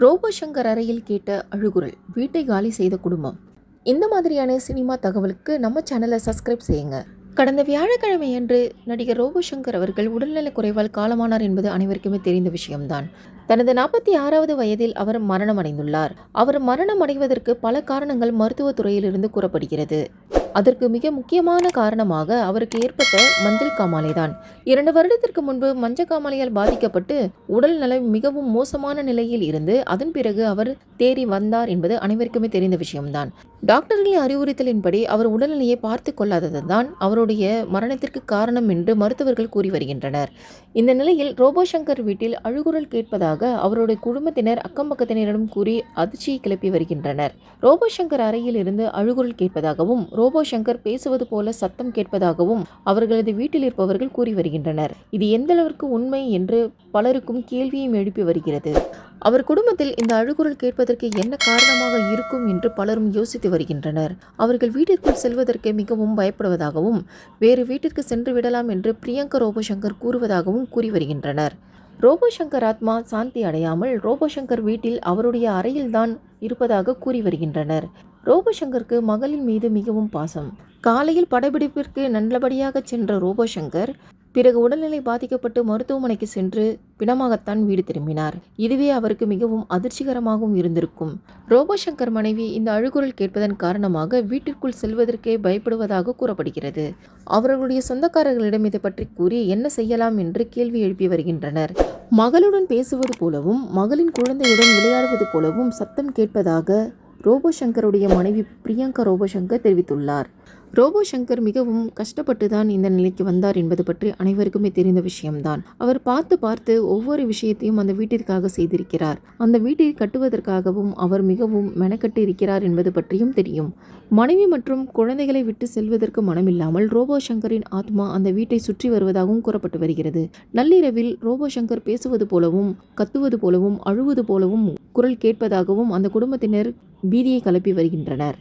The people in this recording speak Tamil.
ரோபோ சங்கர் அறையில் கேட்ட அழுகுரல், வீட்டை காலி செய்த குடும்பம். இந்த மாதிரியான சினிமா தகவலுக்கு நம்ம சேனலை சப்ஸ்கிரைப் செய்யுங்க. கடந்த வியாழக்கிழமையன்று நடிகர் ரோபோ சங்கர் அவர்கள் உடல்நலக் குறைவால் காலமானார் என்பது அனைவருக்குமே தெரிந்த விஷயம்தான். தனது 46வது வயதில் அவர் மரணமடைந்துள்ளார். அவர் மரணம் அடைவதற்கு பல காரணங்கள் மருத்துவத்துறையிலிருந்து கூறப்படுகிறது. அதற்கு மிக முக்கியமான காரணமாக அவருக்கு ஏற்பட்ட மஞ்சள் காமாலை தான். 2 வருடத்திற்கு முன்பு மஞ்சள் காமாலையால் பாதிக்கப்பட்டு உடல் நலம் மிகவும் மோசமான நிலையில் இருந்து அதன் பிறகு அவர் தேறி வந்தார் என்பது அனைவருக்குமே தெரிந்த விஷயம்தான். டாக்டர்களின் அறிவுறுத்தலின்படி அவர் உடல்நிலையை பார்த்து கொள்ளாததுதான் அவருடைய மரணத்திற்கு காரணம் என்று மருத்துவர்கள் கூறி வருகின்றனர். இந்த நிலையில் ரோபோ சங்கர் வீட்டில் அழுகுரல் கேட்பதாக அவருடைய குடும்பத்தினர் அக்கம்பக்கத்தினரிடம் கூறி அதிர்ச்சியை கிளப்பி வருகின்றனர். ரோபோ சங்கர் அறையில் இருந்து அழுகுரல் கேட்பதாகவும் ரோபோ சங்கர் பேசுவது போல சத்தம் கேட்பதாகவும் அவர்களது வீட்டில் இருப்பவர்கள் கூறி வருகின்றனர். இது எந்த அளவிற்கு உண்மை என்று பலருக்கும் கேள்வியும் எழுப்பி வருகிறது. அவர் குடும்பத்தில் இந்த அழுகுரல் கேட்பதற்கு என்ன காரணமாக இருக்கும் என்று பலரும் யோசித்து வருகின்றனர். அவர்கள் வீட்டிற்குள் செல்வதற்கு மிகவும் பயப்படுவதாகவும் வேறு வீட்டிற்கு சென்று விடலாம் என்று பிரியங்கா ரோபோ சங்கர் கூறுவதாகவும் கூறி வருகின்றனர். ரோபோ சங்கர் ஆத்மா சாந்தி அடையாமல் ரோபோ சங்கர் வீட்டில் அவருடைய அறையில்தான் இருப்பதாக கூறி வருகின்றனர். ரோபோ சங்கருக்கு மகளின் மீது மிகவும் பாசம். காலையில் படப்பிடிப்பிற்கு நல்லபடியாக சென்ற ரோபோ சங்கர் பிறகு உடல்நிலை பாதிக்கப்பட்டு மருத்துவமனைக்கு சென்று பிணமாகத்தான் வீடு திரும்பினார். இதுவே அவருக்கு மிகவும் அதிர்ச்சிகரமாகவும் இருந்திருக்கும். ரோபோ சங்கர் மனைவி இந்த அழுகுரல் கேட்பதன் காரணமாக வீட்டிற்குள் செல்வதற்கே பயப்படுவதாக கூறப்படுகிறது. அவர்களுடைய சொந்தக்காரர்களிடம் இதை பற்றி கூறி என்ன செய்யலாம் என்று கேள்வி எழுப்பி வருகின்றனர். மகளுடன் பேசுவது போலவும் மகளின் குழந்தையுடன் விளையாடுவது போலவும் சத்தம் கேட்பதாக ரோபோ சங்கருடைய மனைவி பிரியங்கா ரோபோ சங்கர் தெரிவித்துள்ளார். ரோபோ சங்கர் மிகவும் கஷ்டப்பட்டு தான் இந்த நிலைக்கு வந்தார் என்பது பற்றி அனைவருக்குமே தெரிந்த விஷயம்தான். அவர் பார்த்து ஒவ்வொரு விஷயத்தையும் அந்த வீட்டிற்காக செய்திருக்கிறார். அந்த வீட்டை கட்டுவதற்காகவும் அவர் மிகவும் மெனக்கட்டு இருக்கிறார் என்பது பற்றியும் தெரியும். மனைவி மற்றும் குழந்தைகளை விட்டு செல்வதற்கு மனமில்லாமல் ரோபோ சங்கரின் ஆத்மா அந்த வீட்டை சுற்றி வருவதாகவும் கூறப்பட்டு வருகிறது. நள்ளிரவில் ரோபோ சங்கர் பேசுவது போலவும் கத்துவது போலவும் அழுவது போலவும் குரல் கேட்பதாகவும் அந்த குடும்பத்தினர் பீதியை கிளப்பி வருகின்றனர்.